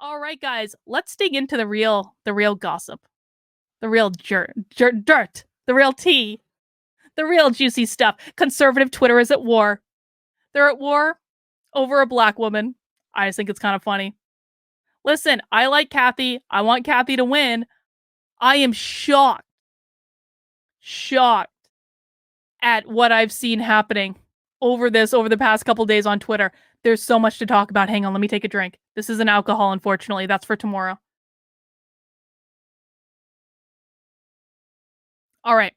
All right, guys, let's dig into the real gossip, the real dirt, the real tea, the real juicy stuff. Conservative Twitter is at war. They're at war over a black woman. I just think it's kind of funny. Listen, I like Kathy. I want Kathy to win. I am shocked at what I've seen happening over the past couple days on Twitter. There's so much to talk about. Hang on, let me take a drink. This isn't alcohol, unfortunately. That's for tomorrow. All right.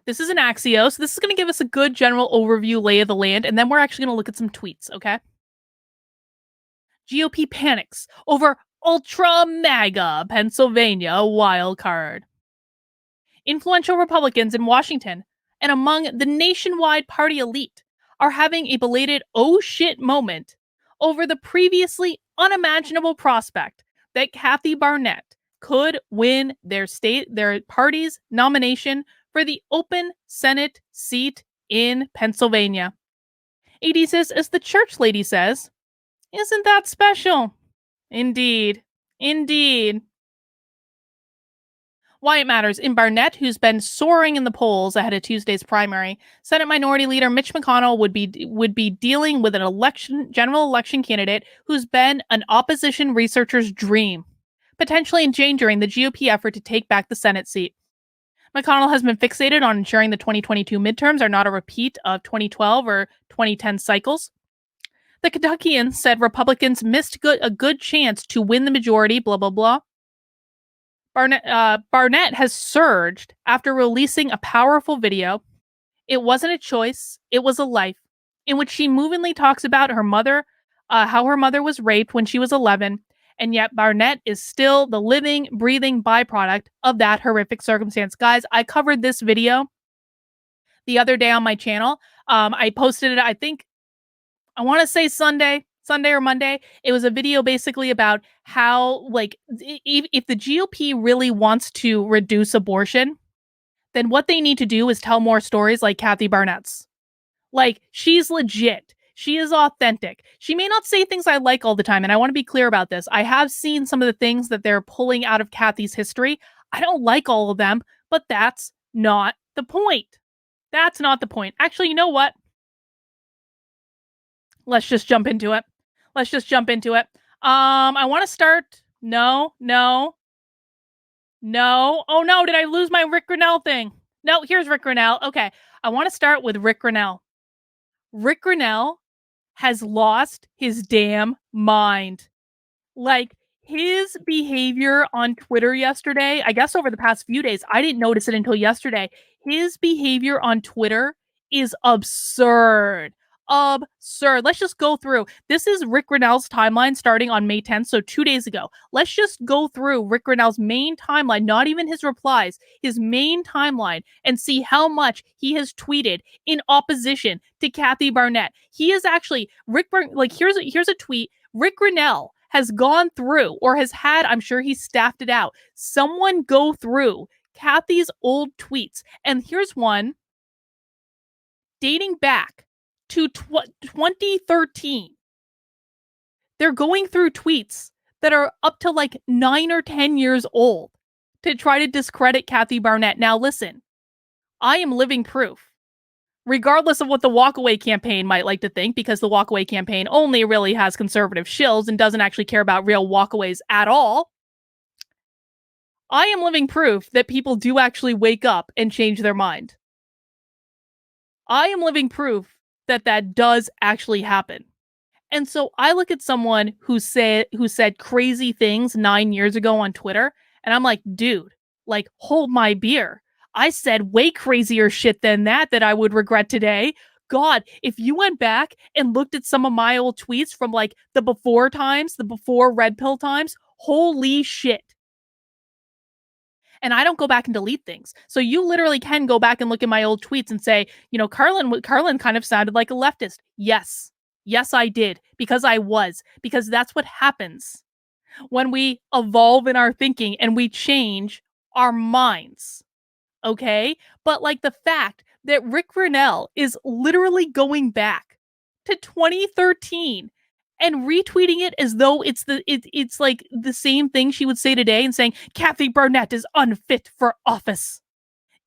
This is an Axios. This is going to give us a good general overview, lay of the land, and then we're actually going to look at some tweets, okay? GOP panics over ultra MAGA Pennsylvania wild card. Influential Republicans in Washington and among the nationwide party elite are having a belated oh shit moment over the previously unimaginable prospect that Kathy Barnette could win their party's nomination for the open Senate seat in Pennsylvania. AD says, as the church lady says, isn't that special? Indeed. Why it matters. In Barnette, who's been soaring in the polls ahead of Tuesday's primary, Senate Minority Leader Mitch McConnell would be dealing with an general election candidate who's been an opposition researcher's dream, potentially endangering the GOP effort to take back the Senate seat. McConnell has been fixated on ensuring the 2022 midterms are not a repeat of 2012 or 2010 cycles. The Kentuckian said Republicans missed a good chance to win the majority, blah, blah, blah. Barnette has surged after releasing a powerful video. It wasn't a choice, it was a life, in which she movingly talks about her mother, how her mother was raped when she was 11, and yet Barnette is still the living, breathing byproduct of that horrific circumstance. Guys, I covered this video the other day on my channel. I posted it, I think, I want to say Sunday or Monday. It was a video basically about how, like, if the GOP really wants to reduce abortion, then what they need to do is tell more stories like Kathy Barnette's. Like, she's legit. She is authentic. She may not say things I like all the time, and I want to be clear about this. I have seen some of the things that they're pulling out of Kathy's history. I don't like all of them, but that's not the point. That's not the point. Actually, you know what? Let's just jump into it. I want to start. No. Oh no, did I lose my Rick Grenell thing? No, here's Rick Grenell. Okay, I want to start with Rick Grenell. Rick Grenell has lost his damn mind. Like, his behavior on Twitter yesterday, I guess over the past few days, I didn't notice it until yesterday. His behavior on Twitter is absurd. Let's just go through. This is Rick Grenell's timeline starting on May 10th, so 2 days ago. Let's just go through Rick Grenell's main timeline, not even his replies, his main timeline, and see how much he has tweeted in opposition to Kathy Barnette. He is actually, here's a tweet. Rick Grenell has gone through, or has had, I'm sure he staffed it out, someone go through Kathy's old tweets. And here's one dating back to 2013. They're going through tweets that are up to like 9 or 10 years old to try to discredit Kathy Barnette. Now listen, I am living proof. Regardless of what the walkaway campaign might like to think, because the walkaway campaign only really has conservative shills and doesn't actually care about real walkaways at all, I am living proof that people do actually wake up and change their mind. I am living proof that does actually happen. And so I look at someone who said crazy things 9 years ago on Twitter, and I'm like, dude, like, hold my beer. I said way crazier shit than that I would regret today. God, if you went back and looked at some of my old tweets from like the before red pill times, holy shit. And I don't go back and delete things. So you literally can go back and look at my old tweets and say, you know, Carlin kind of sounded like a leftist. Yes, I did, because that's what happens when we evolve in our thinking and we change our minds. Okay? But like the fact that Rick Grenell is literally going back to 2013 and retweeting it as though it's like the same thing she would say today and saying Kathy Barnette is unfit for office.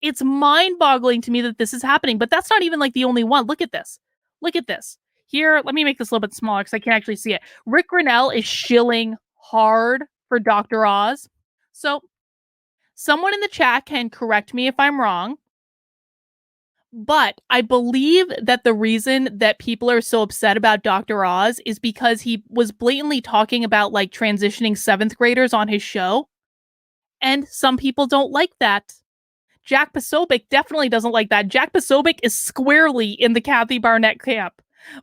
It's mind-boggling to me that this is happening, but that's not even like the only one. Look at this. Look at this. Here, let me make this a little bit smaller because I can't actually see it. Rick Grenell is shilling hard for Dr. Oz. So someone in the chat can correct me if I'm wrong, but I believe that the reason that people are so upset about Dr. Oz is because he was blatantly talking about like transitioning 7th graders on his show. And some people don't like that. Jack Posobiec definitely doesn't like that. Jack Posobiec is squarely in the Kathy Barnette camp.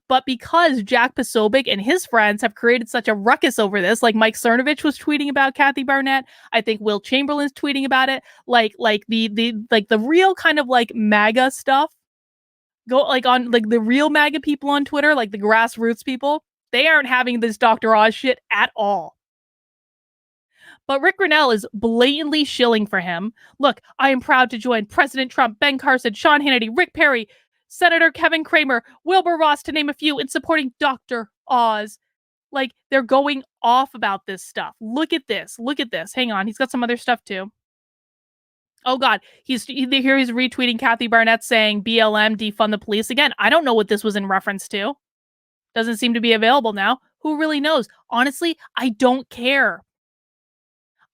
But because Jack Posobiec and his friends have created such a ruckus over this, like Mike Cernovich was tweeting about Kathy Barnette, I think Will Chamberlain's tweeting about it, like the real kind of like MAGA stuff, go like on like the real MAGA people on Twitter, like the grassroots people, they aren't having this Dr. Oz shit at all. But Rick Grenell is blatantly shilling for him. Look, I am proud to join President Trump, Ben Carson, Sean Hannity, Rick Perry, Senator Kevin Cramer, Wilbur Ross, to name a few, in supporting Dr. Oz. Like, they're going off about this stuff. Look at this. Look at this. Hang on. He's got some other stuff, too. Oh, God. Here he's retweeting Kathy Barnette saying BLM, defund the police. Again, I don't know what this was in reference to. Doesn't seem to be available now. Who really knows? Honestly, I don't care.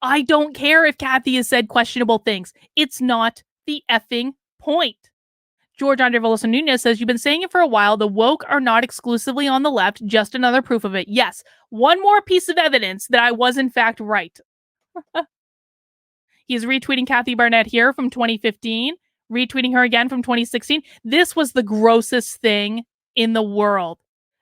I don't care if Kathy has said questionable things. It's not the effing point. George Andre Veloso Nunez says, you've been saying it for a while. The woke are not exclusively on the left. Just another proof of it. Yes. One more piece of evidence that I was in fact right. He's retweeting Kathy Barnette here from 2015, retweeting her again from 2016. This was the grossest thing in the world.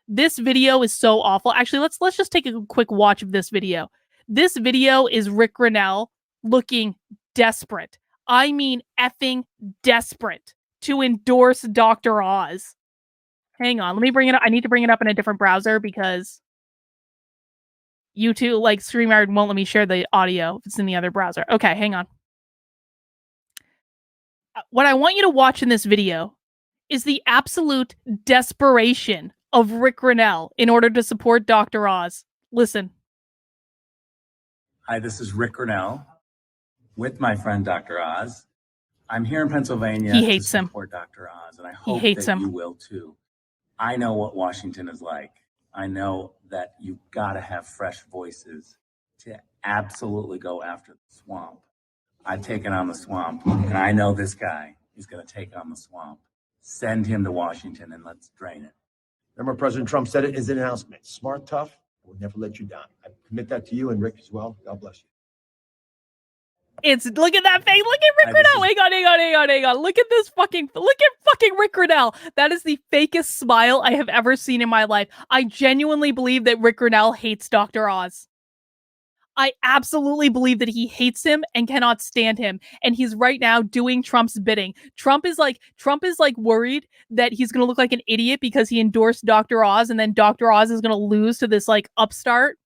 This video is so awful. Actually, let's just take a quick watch of this video. This video is Rick Grenell looking desperate. I mean effing desperate to endorse Dr. Oz. Hang on, let me bring it up. I need to bring it up in a different browser because YouTube, like StreamYard, won't let me share the audio if it's in the other browser. Okay, hang on. What I want you to watch in this video is the absolute desperation of Rick Grenell in order to support Dr. Oz. Listen. Hi, this is Rick Grenell with my friend Dr. Oz. I'm here in Pennsylvania to support Dr. Oz, and I hope that you will too. I know what Washington is like. I know that you've got to have fresh voices to absolutely go after the swamp. I've taken on the swamp, and I know this guy is going to take on the swamp. Send him to Washington and let's drain it. Remember, President Trump said it as an announcement. Smart, tough, I would never let you down. I commit that to you and Rick as well. God bless you. Look at that face. Look at Rick Grenell. Hang on. Look at fucking Rick Grenell. That is the fakest smile I have ever seen in my life. I genuinely believe that Rick Grenell hates Dr. Oz. I absolutely believe that he hates him and cannot stand him. And he's right now doing Trump's bidding. Trump is like worried that he's going to look like an idiot because he endorsed Dr. Oz, and then Dr. Oz is going to lose to this like upstart.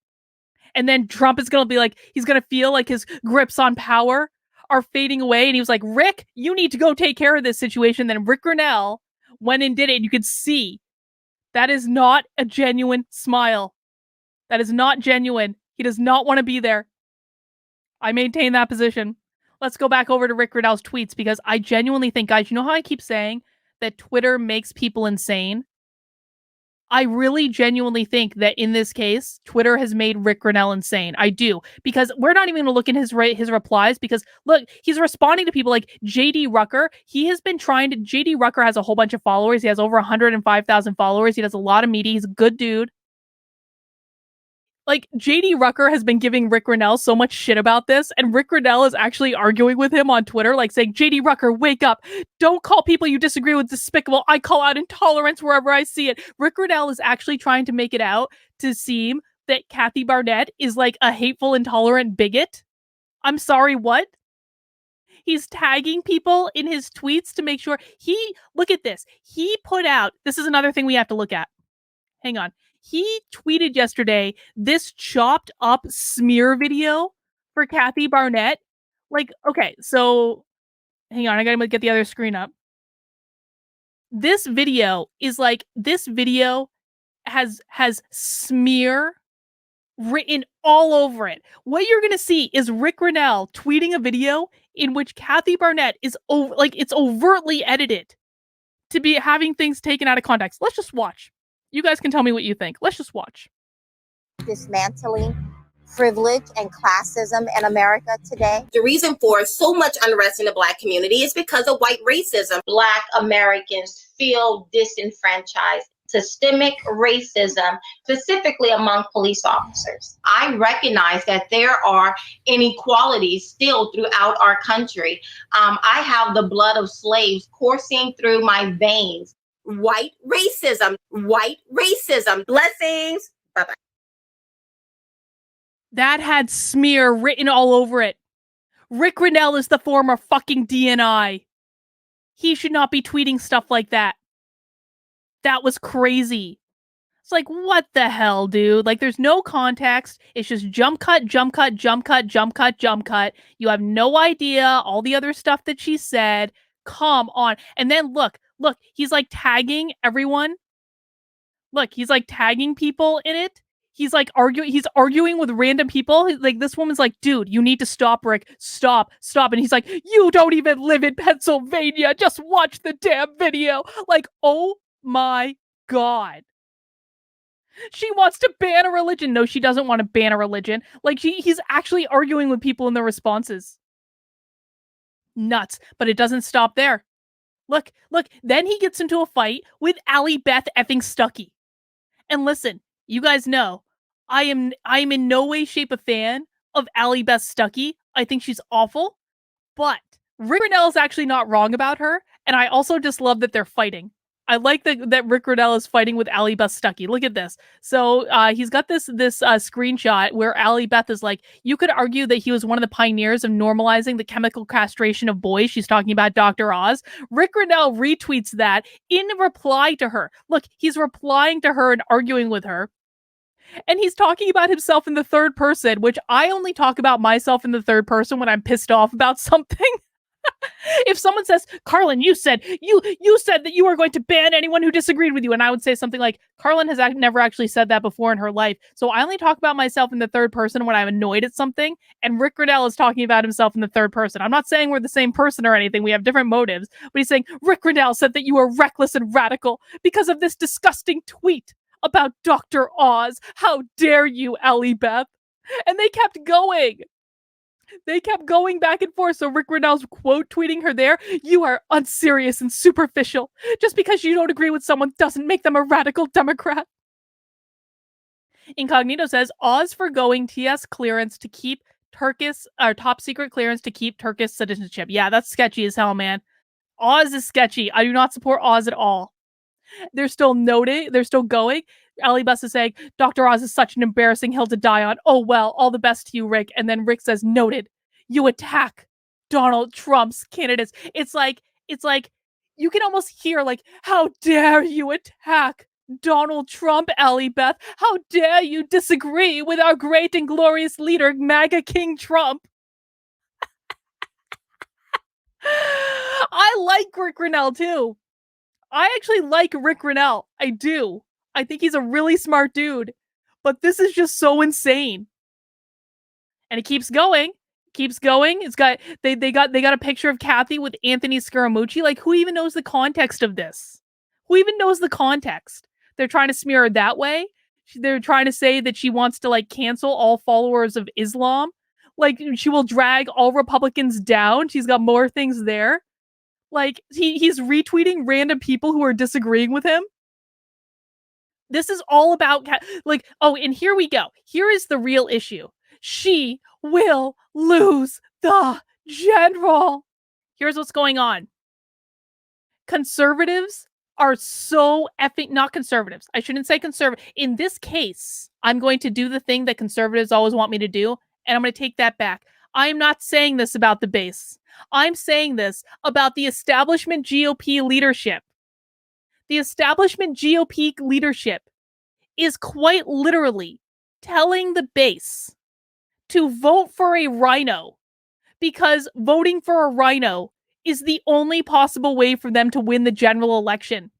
And then Trump is going to be like, he's going to feel like his grips on power are fading away. And he was like, Rick, you need to go take care of this situation. Then Rick Grenell went and did it. And you could see that is not a genuine smile. That is not genuine. He does not want to be there. I maintain that position. Let's go back over to Rick Grenell's tweets because I genuinely think, guys, you know how I keep saying that Twitter makes people insane? I really genuinely think that in this case, Twitter has made Rick Grenell insane. I do. Because we're not even going to look at his replies because, look, he's responding to people like J.D. Rucker. He has been trying to... J.D. Rucker has a whole bunch of followers. He has over 105,000 followers. He does a lot of media. He's a good dude. Like, J.D. Rucker has been giving Rick Grenell so much shit about this, and Rick Grenell is actually arguing with him on Twitter, like saying, J.D. Rucker, wake up. Don't call people you disagree with despicable. I call out intolerance wherever I see it. Rick Grenell is actually trying to make it out to seem that Kathy Barnette is like a hateful, intolerant bigot. I'm sorry, what? He's tagging people in his tweets to make sure look at this. He put out, this is another thing we have to look at. Hang on. He tweeted yesterday this chopped up smear video for Kathy Barnette. Like, okay, so hang on, I gotta get the other screen up. This video has smear written all over it. What you're going to see is Rick Grenell tweeting a video in which Kathy Barnette is it's overtly edited to be having things taken out of context. Let's just watch. You guys can tell me what you think. Let's just watch. Dismantling privilege and classism in America today. The reason for so much unrest in the Black community is because of white racism. Black Americans feel disenfranchised. Systemic racism, specifically among police officers. I recognize that there are inequalities still throughout our country. I have the blood of slaves coursing through my veins. White racism, white racism. Blessings. Bye-bye. That had smear written all over it. Rick Grenell is the former fucking DNI. He should not be tweeting stuff like that. That was crazy. It's like, what the hell, dude? Like, there's no context. It's just jump cut, jump cut, jump cut, jump cut, jump cut. You have no idea all the other stuff that she said. Come on. And then look, he's like tagging everyone. Look, he's like tagging people in it. He's like arguing with random people. Like, this woman's like, dude, you need to stop, Rick. Stop. And he's like, you don't even live in Pennsylvania. Just watch the damn video. Like, oh my God. She wants to ban a religion. No, she doesn't want to ban a religion. Like, he's actually arguing with people in their responses. Nuts. But it doesn't stop there. Look. Then he gets into a fight with Allie Beth effing Stuckey. And listen, you guys know, I am in no way, shape, a fan of Allie Beth Stuckey. I think she's awful. But Rick Grenell is actually not wrong about her. And I also just love that they're fighting. I like that Rick Grenell is fighting with Allie Beth Stuckey. Look at this. So he's got this screenshot where Allie Beth is like, you could argue that he was one of the pioneers of normalizing the chemical castration of boys. She's talking about Dr. Oz. Rick Grenell retweets that in reply to her. Look, he's replying to her and arguing with her. And he's talking about himself in the third person, which I only talk about myself in the third person when I'm pissed off about something. If someone says, Carlin, you said that you were going to ban anyone who disagreed with you, and I would say something like, Carlin has never actually said that before in her life, so I only talk about myself in the third person when I'm annoyed at something, and Rick Grenell is talking about himself in the third person. I'm not saying we're the same person or anything, we have different motives, but he's saying, Rick Grenell said that you were reckless and radical because of this disgusting tweet about Dr. Oz. How dare you, Allie Beth? And they kept going. They kept going back and forth. So Rick Grenell's quote tweeting her there, you are unserious and superficial. Just because you don't agree with someone doesn't make them a radical Democrat. Incognito says, Oz forgoing TS clearance to keep top secret clearance to keep Turkish citizenship. Yeah, that's sketchy as hell, man. Oz is sketchy. I do not support Oz at all. They're still noting. They're still going. Allie Beth is saying, Dr. Oz is such an embarrassing hill to die on. Oh, well, all the best to you, Rick. And then Rick says, noted. You attack Donald Trump's candidates. It's like, you can almost hear, like, how dare you attack Donald Trump, Allie Beth? How dare you disagree with our great and glorious leader, MAGA King Trump? I like Rick Grenell, too. I actually like Rick Grenell. I do. I think he's a really smart dude. But this is just so insane. And it keeps going. It's got they got a picture of Kathy with Anthony Scaramucci. Like, who even knows the context of this? Who even knows the context? They're trying to smear her that way. They're trying to say that she wants to, like, cancel all followers of Islam. Like, she will drag all Republicans down. She's got more things there. Like, he's retweeting random people who are disagreeing with him. This is all about, like, oh, and here we go. Here is the real issue. She will lose the general. Here's what's going on. Conservatives are so effing, not conservatives. I shouldn't say conservative. In this case, I'm going to do the thing that conservatives always want me to do, and I'm going to take that back. I'm not saying this about the base. I'm saying this about the establishment GOP leadership. The establishment GOP leadership is quite literally telling the base to vote for a rhino because voting for a rhino is the only possible way for them to win the general election.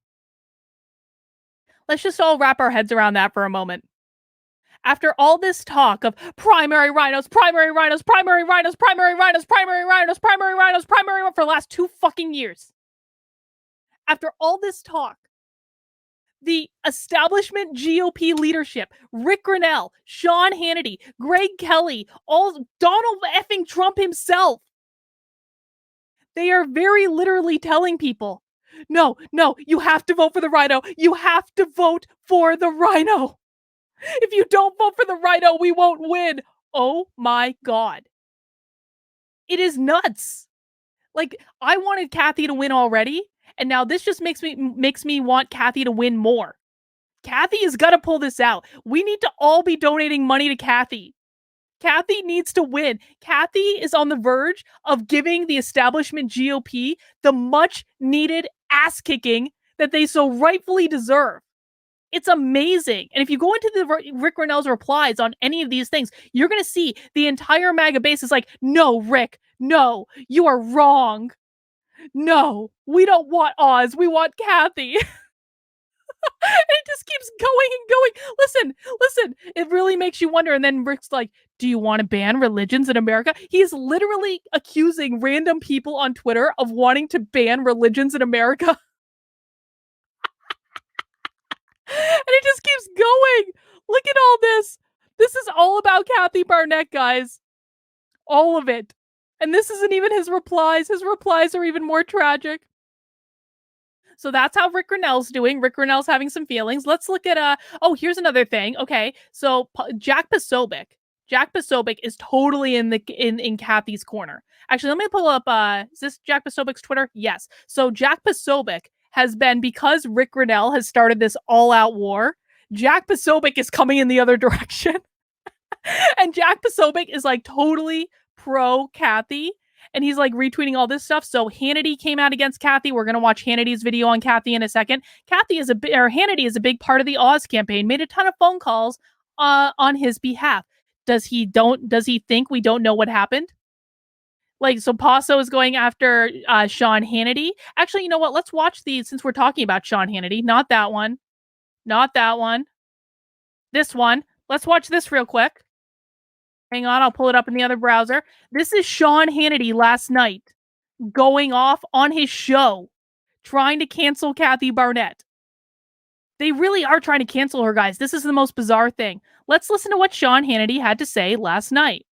Let's just all wrap our heads around that for a moment. After all this talk of primary rhinos, for the last 2 fucking years. After all this talk, the establishment GOP leadership, Rick Grenell, Sean Hannity, Greg Kelly, Donald effing Trump himself, they are very literally telling people, no, you have to vote for the rhino. You have to vote for the rhino. If you don't vote for the rhino, we won't win. Oh my God. It is nuts. Like, I wanted Kathy to win already, and now this just makes me want Kathy to win more. Kathy has got to pull this out. We need to all be donating money to Kathy. Kathy needs to win. Kathy is on the verge of giving the establishment GOP the much needed ass kicking that they so rightfully deserve. It's amazing. And if you go into the Rick Grenell's replies on any of these things, you're going to see the entire MAGA base is like, no, Rick, no, you are wrong. No, we don't want Oz. We want Kathy. And it just keeps going and going. Listen, it really makes you wonder. And then Rick's like, do you want to ban religions in America? He's literally accusing random people on Twitter of wanting to ban religions in America. And it just keeps going. Look at all this. This is all about Kathy Barnette, guys. All of it. And this isn't even his replies. His replies are even more tragic. So that's how Rick Grenell's doing. Rick Grenell's having some feelings. Let's look at here's another thing. Okay, so Jack Posobiec. Jack Posobiec is totally in Kathy's corner. Actually, let me pull up. Is this Jack Posobiec's Twitter? Yes. So Jack Posobiec has been, because Rick Grenell has started this all-out war, Jack Posobiec is coming in the other direction. And Jack Posobiec is like totally pro Kathy. And he's like retweeting all this stuff. So Hannity came out against Kathy. We're going to watch Hannity's video on Kathy in a second. Hannity is a big part of the Oz campaign, made a ton of phone calls on his behalf. Does he think we don't know what happened? Like, so Paso is going after Sean Hannity. Actually, you know what? Let's watch these since we're talking about Sean Hannity. Not that one. Not that one. This one. Let's watch this real quick. Hang on, I'll pull it up in the other browser. This is Sean Hannity last night going off on his show trying to cancel Kathy Barnette. They really are trying to cancel her, guys. This is the most bizarre thing. Let's listen to what Sean Hannity had to say last night.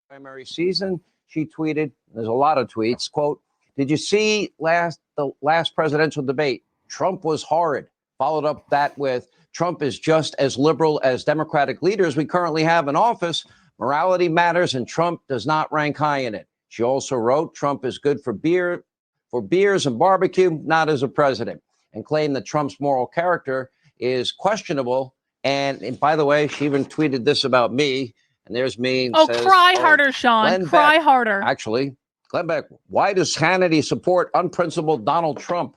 Primary season, she tweeted, there's a lot of tweets, quote, did you see the last presidential debate? Trump was horrid. Followed up that with, Trump is just as liberal as Democratic leaders we currently have in office. Morality matters, and Trump does not rank high in it. She also wrote, Trump is good for beers and barbecue, not as a president, and claimed that Trump's moral character is questionable. And by the way, she even tweeted this about me. And there's me. And says, cry harder, Sean. Glenn cry Beck, harder. Actually, Glenn Beck, why does Hannity support unprincipled Donald Trump?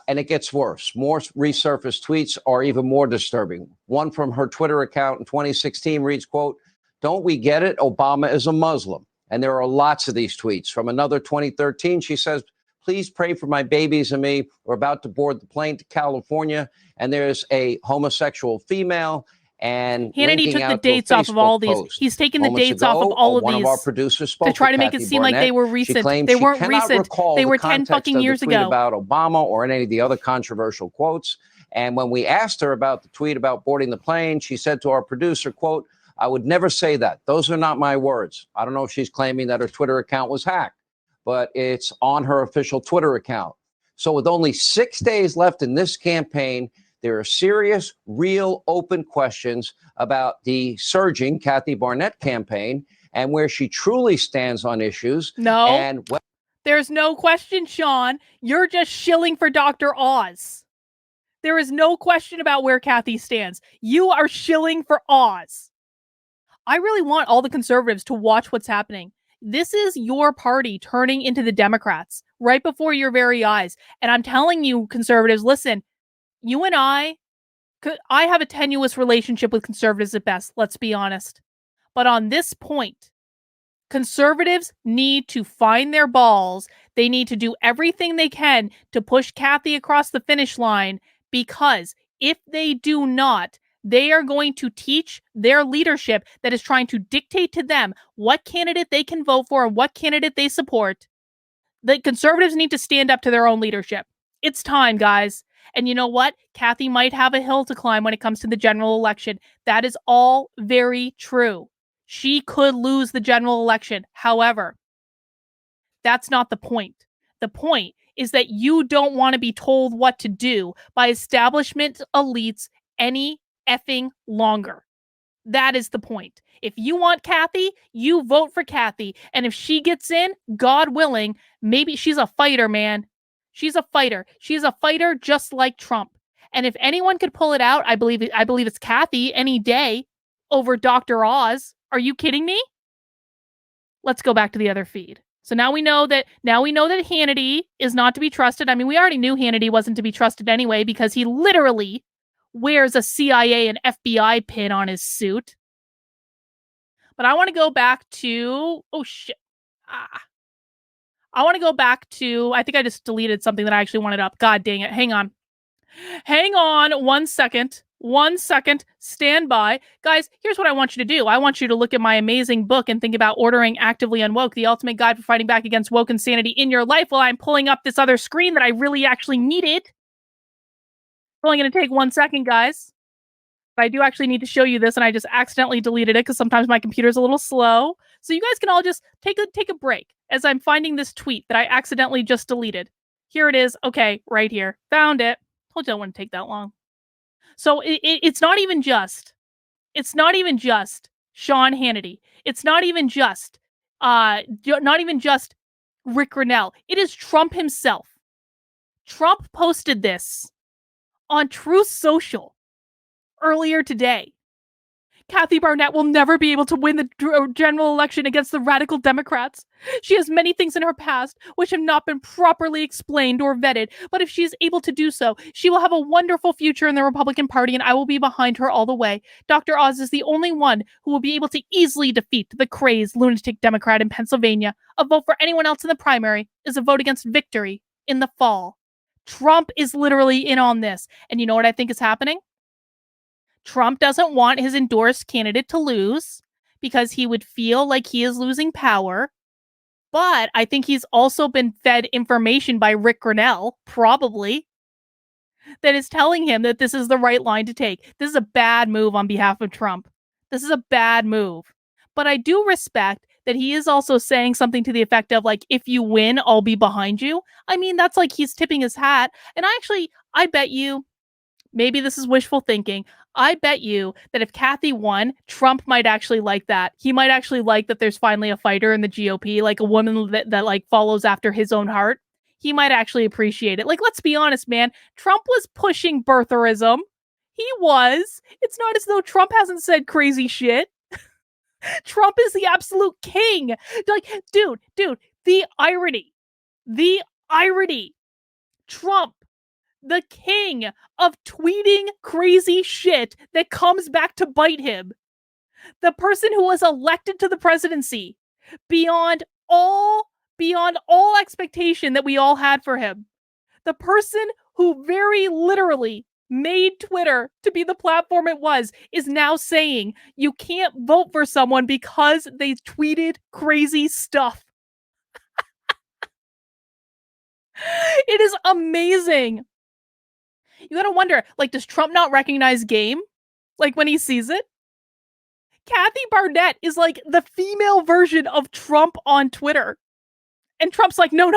And it gets worse. More resurfaced tweets are even more disturbing. One from her Twitter account in 2016 reads, quote, don't we get it? Obama is a Muslim. And there are lots of these tweets. From another 2013, she says, please pray for my babies and me. We're about to board the plane to California. And there's a homosexual female. And Hannity took the dates off of all these. He's taken the dates off of all of these. One of our producers spoke to try to make it seem like they were recent. They weren't recent. They were 10 fucking years ago. About Obama or any of the other controversial quotes. And when we asked her about the tweet about boarding the plane, she said to our producer, quote, I would never say that. Those are not my words. I don't know if she's claiming that her Twitter account was hacked, but it's on her official Twitter account. So with only 6 days left in this campaign, there are serious, real, open questions about the surging Kathy Barnette campaign and where she truly stands on issues. No, and there's no question, Sean. You're just shilling for Dr. Oz. There is no question about where Kathy stands. You are shilling for Oz. I really want all the conservatives to watch what's happening. This is your party turning into the Democrats right before your very eyes. And I'm telling you, conservatives, listen, you and I have a tenuous relationship with conservatives at best, let's be honest. But on this point, Conservatives need to find their balls. They need to do everything they can to push Kathy across the finish line, because if they do not, they are going to teach their leadership that is trying to dictate to them what candidate they can vote for and what candidate they support. The conservatives need to stand up to their own leadership. It's time, guys. And you know what? Kathy might have a hill to climb when it comes to the general election. That is all very true. She could lose the general election. However, that's not the point. The point is that you don't want to be told what to do by establishment elites any effing longer. That is the point. If you want Kathy, you vote for Kathy. And if she gets in, God willing, maybe she's a fighter, man. She's a fighter. She's a fighter just like Trump. And if anyone could pull it out, I believe it's Kathy any day over Dr. Oz. Are you kidding me? Let's go back to the other feed. So now we know that Hannity is not to be trusted. I mean, we already knew Hannity wasn't to be trusted anyway, because he literally wears a CIA and FBI pin on his suit. But I want to go back to, I want to go back to, I think I just deleted something that I actually wanted up. God dang it. Hang on 1 second. 1 second. Stand by. Guys, here's what I want you to do. I want you to look at my amazing book and think about ordering Actively Unwoke, the ultimate guide for fighting back against woke insanity in your life, while I'm pulling up this other screen that I really actually needed. It's only going to take 1 second, guys. But I do actually need to show you this, and I just accidentally deleted it because sometimes my computer's a little slow. So you guys can all just take a break as I'm finding this tweet that I accidentally just deleted. Here it is. Okay, right here. Found it. Told you it wouldn't take that long. So it's not even just Sean Hannity. It's not even just Rick Grenell. It is Trump himself. Trump posted this on Truth Social earlier today. Kathy Barnette will never be able to win the general election against the radical Democrats. She has many things in her past which have not been properly explained or vetted, but if she is able to do so, she will have a wonderful future in the Republican Party, and I will be behind her all the way. Dr. Oz is the only one who will be able to easily defeat the crazed lunatic Democrat in Pennsylvania. A vote for anyone else in the primary is a vote against victory in the fall. Trump is literally in on this. And you know what I think is happening? Trump doesn't want his endorsed candidate to lose because he would feel like he is losing power. But I think he's also been fed information by Rick Grenell, probably, that is telling him that this is the right line to take. This is a bad move on behalf of Trump. This is a bad move. But I do respect that he is also saying something to the effect of, like, if you win, I'll be behind you. I mean, that's like he's tipping his hat. And I bet you, maybe this is wishful thinking, I bet you that if Kathy won, Trump might actually like that. He might actually like that there's finally a fighter in the GOP, like a woman that like follows after his own heart. He might actually appreciate it. Like, let's be honest, man. Trump was pushing birtherism. He was. It's not as though Trump hasn't said crazy shit. Trump is the absolute king. Like, dude, the irony. Trump, the king of tweeting crazy shit that comes back to bite him. The person who was elected to the presidency beyond all expectation that we all had for him. The person who very literally made Twitter to be the platform it was is now saying you can't vote for someone because they tweeted crazy stuff. It is amazing. You gotta wonder, like, does Trump not recognize game? Like, when he sees it? Kathy Barnette is like the female version of Trump on Twitter. And Trump's like, no.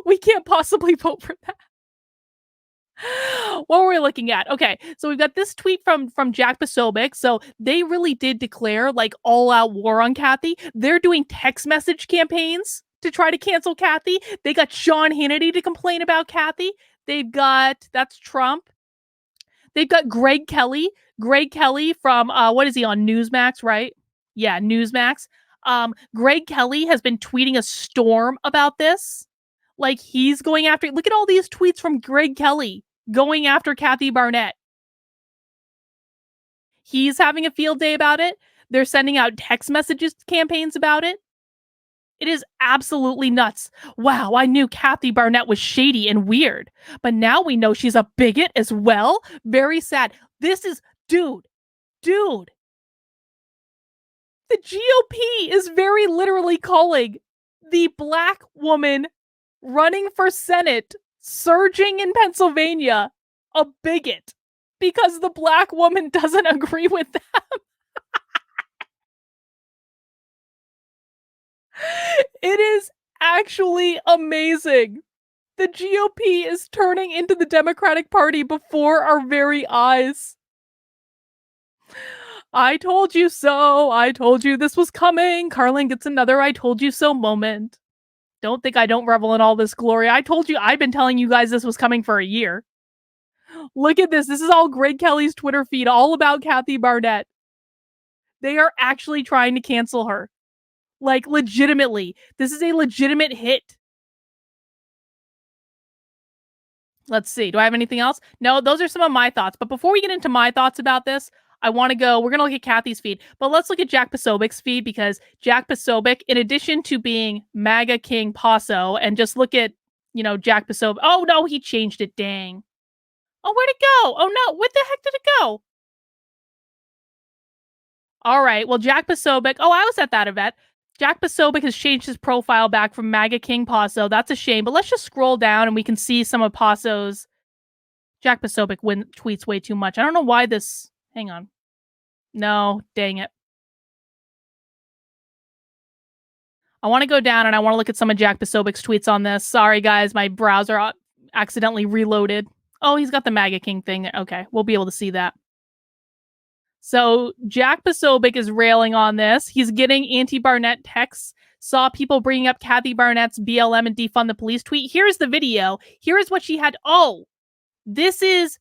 We can't possibly vote for that. What were we looking at? Okay, so we've got this tweet from Jack Posobiec. So they really did declare, like, all-out war on Kathy. They're doing text message campaigns to try to cancel Kathy. They got Sean Hannity to complain about Kathy. They've got, that's Trump. They've got Greg Kelly from, what is he on, Newsmax, right? Yeah, Newsmax. Greg Kelly has been tweeting a storm about this. Like, he's going after, look at all these tweets from Greg Kelly going after Kathy Barnette. He's having a field day about it. They're sending out text messages campaigns about it. It is absolutely nuts. Wow, I knew Kathy Barnette was shady and weird, but now we know she's a bigot as well? Very sad. This is, dude. The GOP is very literally calling the black woman running for Senate, surging in Pennsylvania, a bigot because the black woman doesn't agree with them. It is actually amazing. The GOP is turning into the Democratic Party before our very eyes. I told you so. I told you this was coming. Carlin gets another I told you so moment. Don't think I don't revel in all this glory. I told you, I've been telling you guys this was coming for a year. Look at this. This is all Greg Kelly's Twitter feed, all about Kathy Barnette. They are actually trying to cancel her. Like, legitimately. This is a legitimate hit. Let's see. Do I have anything else? No, those are some of my thoughts. But before we get into my thoughts about this, I want to go, we're going to look at Kathy's feed, but let's look at Jack Posobiec's feed, because Jack Posobiec, in addition to being MAGA King Paso, and just look at, Jack Posobiec. Oh, no, he changed it. Dang. Oh, where'd it go? Oh, no. Where the heck did it go? All right. Well, Jack Posobiec. Oh, I was at that event. Jack Posobiec has changed his profile back from MAGA King Paso. That's a shame. But let's just scroll down and we can see some of Paso's. Jack Posobiec tweets way too much. I don't know why this. Hang on. No, dang it. I want to go down and I want to look at some of Jack Posobiec's tweets on this. Sorry, guys. My browser accidentally reloaded. Oh, he's got the MAGA King thing there. Okay, we'll be able to see that. So Jack Posobiec is railing on this. He's getting anti-Barnette texts. Saw people bringing up Kathy Barnett's BLM and defund the police tweet. Here's the video. Here's what she had. Oh, this is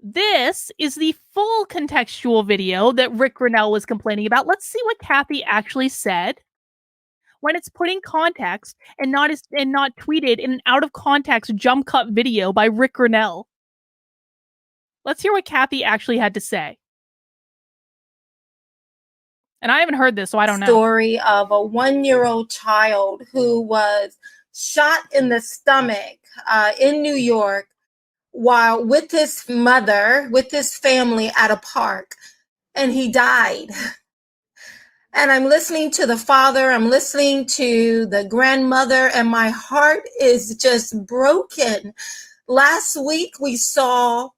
the full contextual video that Rick Grenell was complaining about. Let's see what Kathy actually said when it's put in context and not tweeted in an out of context jump cut video by Rick Grenell. Let's hear what Kathy actually had to say. And I haven't heard this, so I don't know. Story of a 1-year-old child who was shot in the stomach in New York while with his mother, with his family at a park, and he died. And I'm listening to the father, I'm listening to the grandmother, and my heart is just broken. Last week we saw,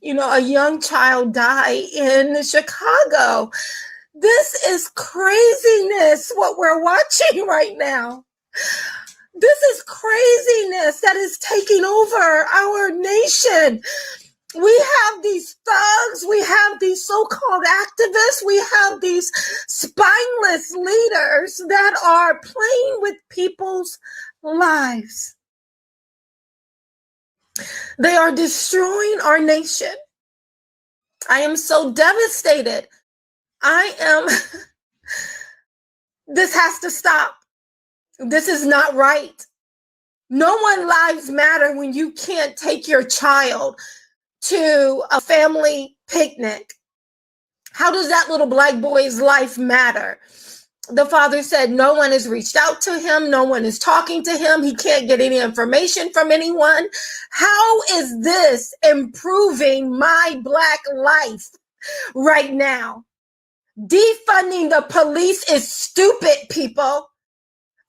a young child die in Chicago. This is craziness, what we're watching right now. This is craziness that is taking over our nation. We have these thugs, we have these so-called activists, we have these spineless leaders that are playing with people's lives. They are destroying our nation. I am so devastated. This has to stop. This is not right. No one lives matter when you can't take your child to a family picnic. How does that little black boy's life matter? The father said no one has reached out to him. No one is talking to him. He can't get any information from anyone. How is this improving my black life right now? Defunding the police is stupid, people.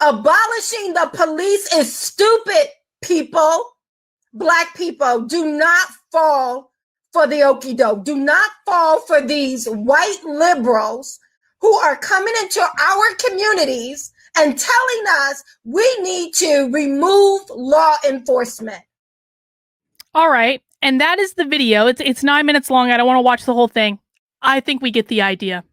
Abolishing the police is stupid, people. Black people, do not fall for the okie doke. Do not fall for these white liberals who are coming into our communities and telling us we need to remove law enforcement. All right. And that is the video. It's 9 minutes long. I don't want to watch the whole thing. I think we get the idea.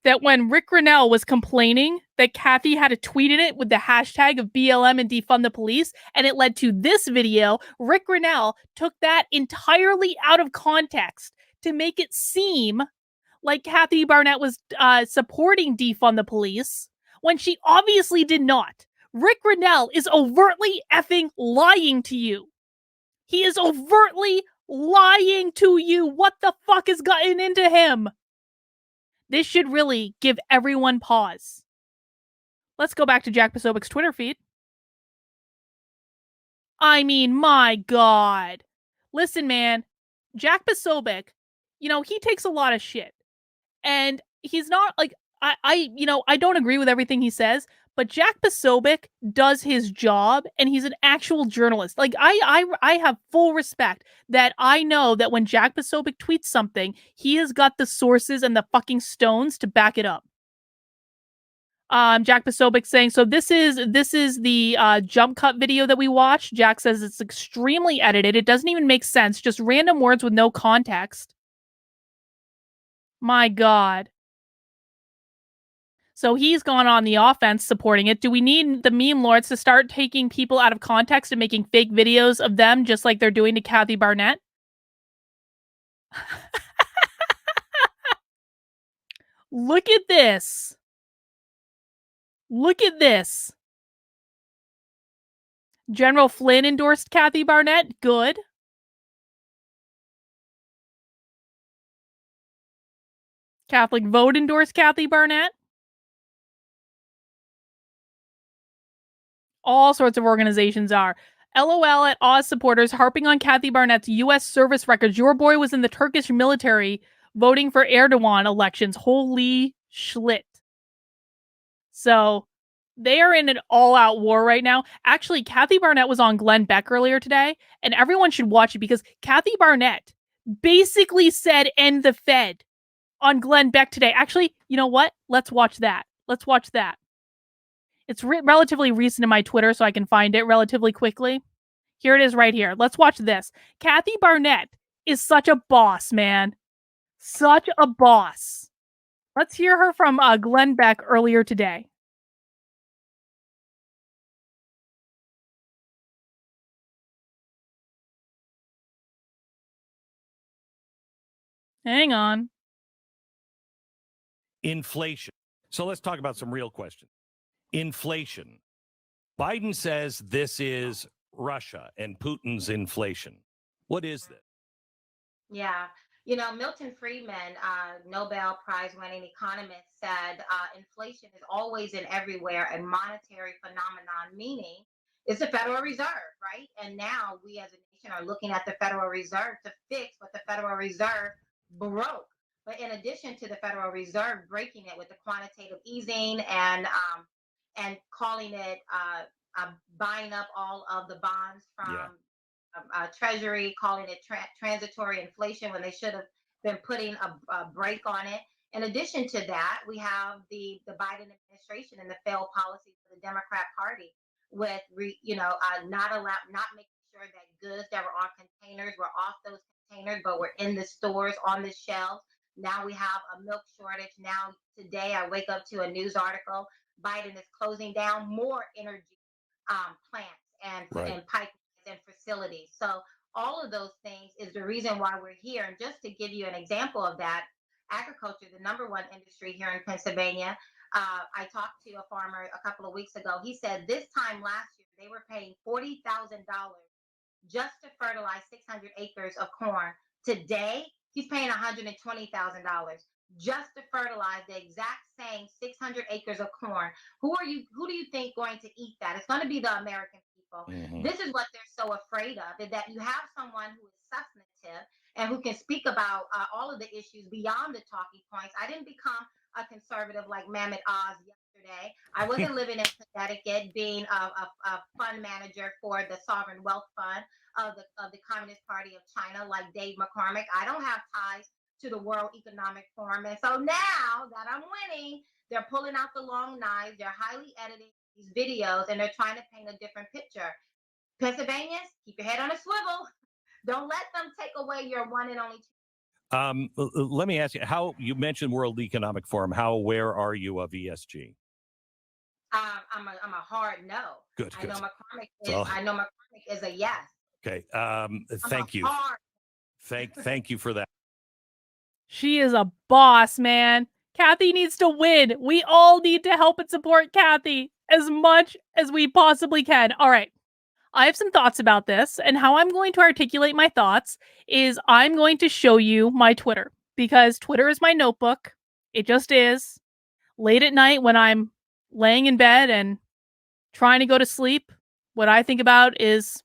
That when Rick Grenell was complaining that Kathy had a tweet in it with the hashtag of BLM and defund the police, and it led to this video, Rick Grenell took that entirely out of context to make it seem like Kathy Barnette was supporting defund the police when she obviously did not. Rick Grenell is overtly effing lying to you. He is overtly lying to you. What the fuck has gotten into him? This should really give everyone pause. Let's go back to Jack Posobiec's Twitter feed. I mean, my God. Listen, man, Jack Posobiec, he takes a lot of shit. And he's not like, I don't agree with everything he says, but Jack Posobiec does his job and he's an actual journalist. Like, I have full respect that I know that when Jack Posobiec tweets something, he has got the sources and the fucking stones to back it up. Jack Posobiec saying, so this is the jump cut video that we watched. Jack says it's extremely edited. It doesn't even make sense. Just random words with no context. My God. So he's gone on the offense supporting it. Do we need the meme lords to start taking people out of context and making fake videos of them just like they're doing to Kathy Barnette? Look at this. Look at this. General Flynn endorsed Kathy Barnette. Good. Catholic Vote endorsed Kathy Barnette. All sorts of organizations are. LOL at Oz supporters harping on Kathy Barnett's U.S. service records. Your boy was in the Turkish military voting for Erdogan elections. Holy schlit. So they are in an all-out war right now. Actually, Kathy Barnette was on Glenn Beck earlier today, and everyone should watch it because Kathy Barnette basically said end the Fed on Glenn Beck today. Actually, you know what? Let's watch that. Let's watch that. It's relatively recent in my Twitter, so I can find it relatively quickly. Here it is right here. Let's watch this. Kathy Barnette is such a boss, man. Such a boss. Let's hear her from Glenn Beck earlier today. Hang on. Inflation. So let's talk about some real questions. Inflation. Biden says this is Russia and Putin's inflation. What is this? Yeah. Milton Friedman, Nobel Prize winning economist, said inflation is always and everywhere a monetary phenomenon, meaning it's the Federal Reserve, right? And now we as a nation are looking at the Federal Reserve to fix what the Federal Reserve broke. But in addition to the Federal Reserve breaking it with the quantitative easing and calling it buying up all of the bonds from Treasury, calling it transitory inflation when they should have been putting a break on it. In addition to that, we have the Biden administration and the failed policies of the Democrat Party with not making sure that goods that were on containers were off those containers, but were in the stores on the shelves. Now we have a milk shortage. Now today I wake up to a news article. Biden is closing down more energy plants and pipelines and facilities. So all of those things is the reason why we're here. And just to give you an example of that, agriculture, the number one industry here in Pennsylvania. I talked to a farmer a couple of weeks ago. He said this time last year, they were paying $40,000 just to fertilize 600 acres of corn. Today, he's paying $120,000 just to fertilize the exact same 600 acres of corn. Who do you think going to eat that? It's going to be the American people. Mm-hmm. This is what they're so afraid of, is that you have someone who is substantive and who can speak about all of the issues beyond the talking points. I didn't become a conservative like Mehmet Oz yesterday. I wasn't living in Connecticut being a fund manager for the Sovereign Wealth Fund of the Communist Party of China like Dave McCormick. I don't have ties to the World Economic Forum. And so now that I'm winning, they're pulling out the long knives. They're highly editing these videos and they're trying to paint a different picture. Pennsylvanians, keep your head on a swivel. Don't let them take away your one and only. Let me ask you, how you mentioned World Economic Forum. How aware are you of ESG? I'm a hard no. Good. I know McCormick is a yes. Okay. Thank you. Thank you for that. She is a boss, man. Kathy needs to win. We all need to help and support Kathy as much as we possibly can. All right. I have some thoughts about this, and how I'm going to articulate my thoughts is I'm going to show you my Twitter, because Twitter is my notebook. It just is. Late at night when I'm laying in bed and trying to go to sleep, what I think about is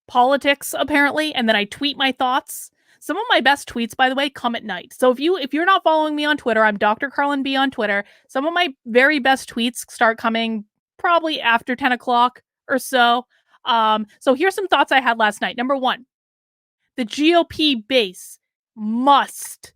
politics, apparently, and then I tweet my thoughts. Some of my best tweets, by the way, come at night. So if you're not following me on Twitter, I'm Dr. Carlin B on Twitter. Some of my very best tweets start coming probably after 10 o'clock or so. So here's some thoughts I had last night. Number one, the GOP base must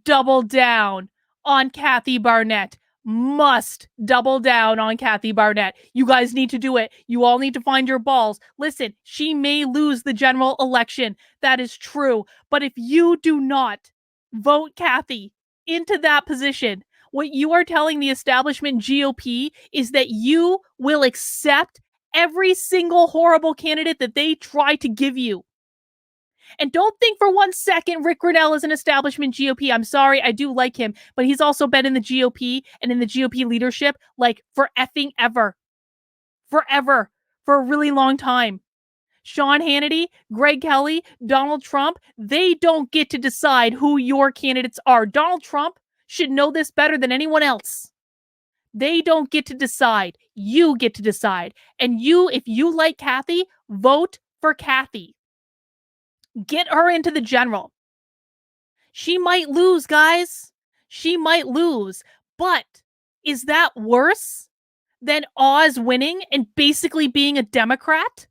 double down on Kathy Barnette. Must double down on Kathy Barnette. You guys need to do it. You all need to find your balls. Listen, she may lose the general election. That is true. But if you do not vote Kathy into that position, what you are telling the establishment GOP is that you will accept every single horrible candidate that they try to give you. And don't think for 1 second Rick Grenell is an establishment GOP. I'm sorry, I do like him, but he's also been in the GOP and in the GOP leadership like for effing ever. Forever. For a really long time. Sean Hannity, Greg Kelly, Donald Trump, they don't get to decide who your candidates are. Donald Trump should know this better than anyone else. They don't get to decide. You get to decide. And you, if you like Kathy, vote for Kathy. Get her into the general. She might lose, guys. She might lose. But is that worse than Oz winning and basically being a Democrat?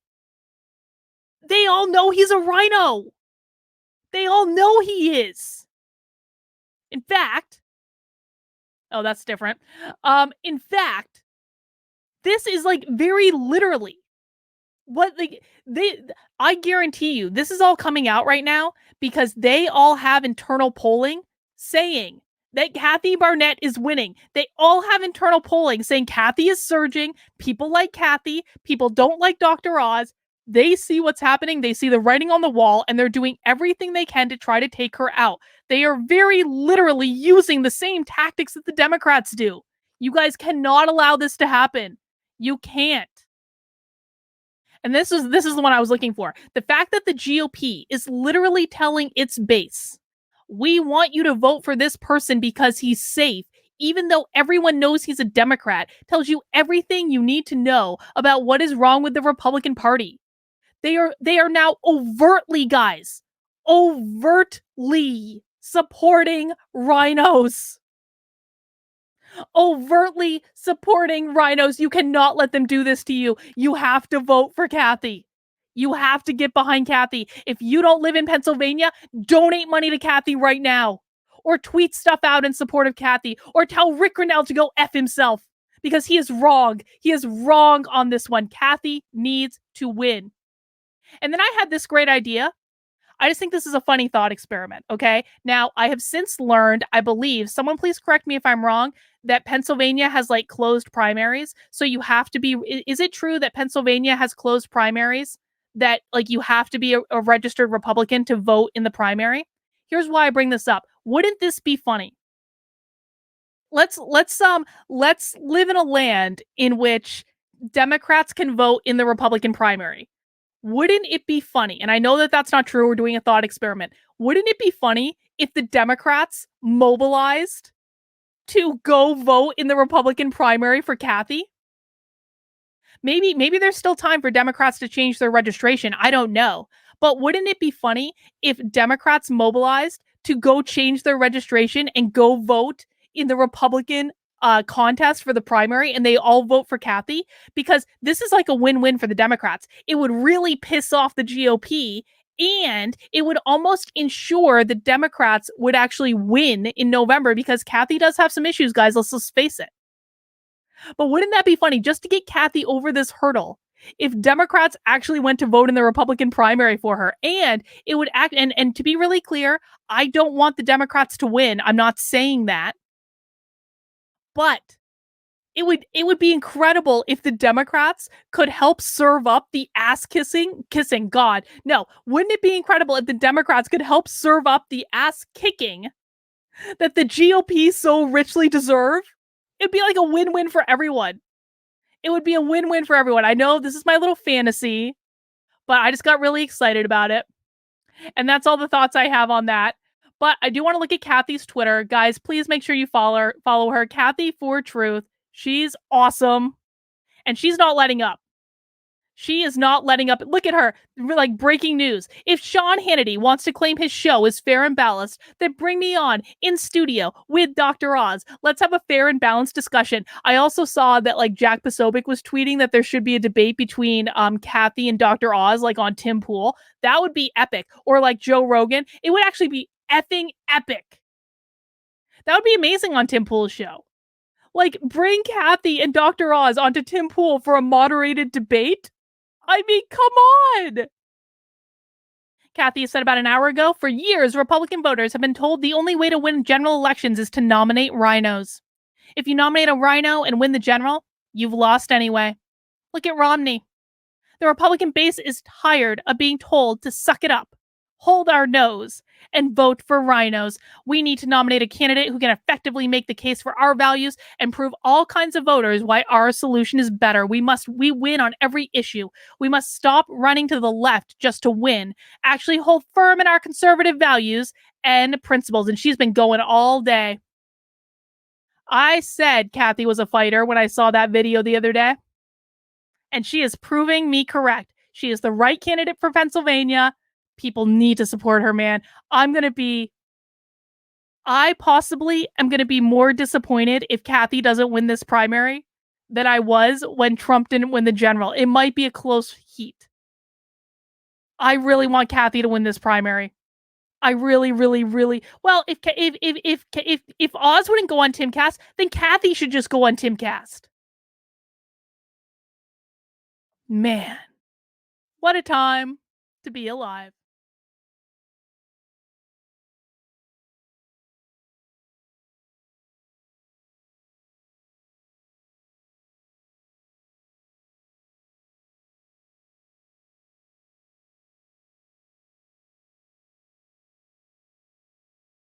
They all know he's a rhino. They all know he is. In fact, oh, that's different. In fact, this is like very literally what I guarantee you, this is all coming out right now because they all have internal polling saying that Kathy Barnette is winning. They all have internal polling saying Kathy is surging. People like Kathy. People don't like Dr. Oz. They see what's happening. They see the writing on the wall, and they're doing everything they can to try to take her out. They are very literally using the same tactics that the Democrats do. You guys cannot allow this to happen. You can't. And this is the one I was looking for. The fact that the GOP is literally telling its base, we want you to vote for this person because he's safe, even though everyone knows he's a Democrat, tells you everything you need to know about what is wrong with the Republican Party. They are now overtly, guys, overtly supporting rhinos. Overtly supporting rhinos. You cannot let them do this to you. You have to vote for Kathy. You have to get behind Kathy. If you don't live in Pennsylvania, donate money to Kathy right now. Or tweet stuff out in support of Kathy. Or tell Rick Grenell to go F himself. Because he is wrong. He is wrong on this one. Kathy needs to win. And then I had this great idea. I just think this is a funny thought experiment, okay? Now, I have since learned, I believe, someone please correct me if I'm wrong, that Pennsylvania has like closed primaries. So you have to be, is it true that Pennsylvania has closed primaries? That like you have to be a registered Republican to vote in the primary? Here's why I bring this up. Wouldn't this be funny? Let's live in a land in which Democrats can vote in the Republican primary. Wouldn't it be funny? And I know that that's not true. We're doing a thought experiment. Wouldn't it be funny if the Democrats mobilized to go vote in the Republican primary for Kathy? Maybe there's still time for Democrats to change their registration. I don't know. But wouldn't it be funny if Democrats mobilized to go change their registration and go vote in the Republican contest for the primary and they all vote for Kathy? Because this is like a win-win for the Democrats. It would really piss off the GOP and it would almost ensure the Democrats would actually win in November because Kathy does have some issues, guys. Let's just face it. But wouldn't that be funny just to get Kathy over this hurdle? If Democrats actually went to vote in the Republican primary for her, and it would act, and to be really clear, I don't want the Democrats to win. I'm not saying that. But it would be incredible if the Democrats could help serve up the kissing God. No, wouldn't it be incredible if the Democrats could help serve up the ass kicking that the GOP so richly deserve? It'd be like a win-win for everyone. It would be a win-win for everyone. I know this is my little fantasy, but I just got really excited about it. And that's all the thoughts I have on that. But I do want to look at Kathy's Twitter. Guys, please make sure you follow her. Kathy for Truth. She's awesome. And she's not letting up. She is not letting up. Look at her. Like, breaking news. If Sean Hannity wants to claim his show is fair and balanced, then bring me on in studio with Dr. Oz. Let's have a fair and balanced discussion. I also saw that, like, Jack Posobiec was tweeting that there should be a debate between Kathy and Dr. Oz, like, on Tim Pool. That would be epic. Or like Joe Rogan. It would actually be effing epic. That would be amazing on Tim Pool's show. Like, bring Kathy and Dr. Oz onto Tim Pool for a moderated debate. I mean, come on. Kathy said about an hour ago, for years, Republican voters have been told the only way to win general elections is to nominate rhinos. If you nominate a rhino and win the general, you've lost anyway. Look at Romney. The Republican base is tired of being told to suck it up, hold our nose, and vote for rhinos. We need to nominate a candidate who can effectively make the case for our values and prove all kinds of voters why our solution is better. We win on every issue. We must stop running to the left just to win, actually hold firm in our conservative values and principles. And she's been going all day. I said Kathy was a fighter when I saw that video the other day. And she is proving me correct. She is the right candidate for Pennsylvania. People need to support her, man. I possibly am going to be more disappointed if Kathy doesn't win this primary than I was when Trump didn't win the general. It might be a close heat. I really want Kathy to win this primary. I really, really, really. Well, if Oz wouldn't go on Timcast, then Kathy should just go on Timcast. Man, what a time to be alive.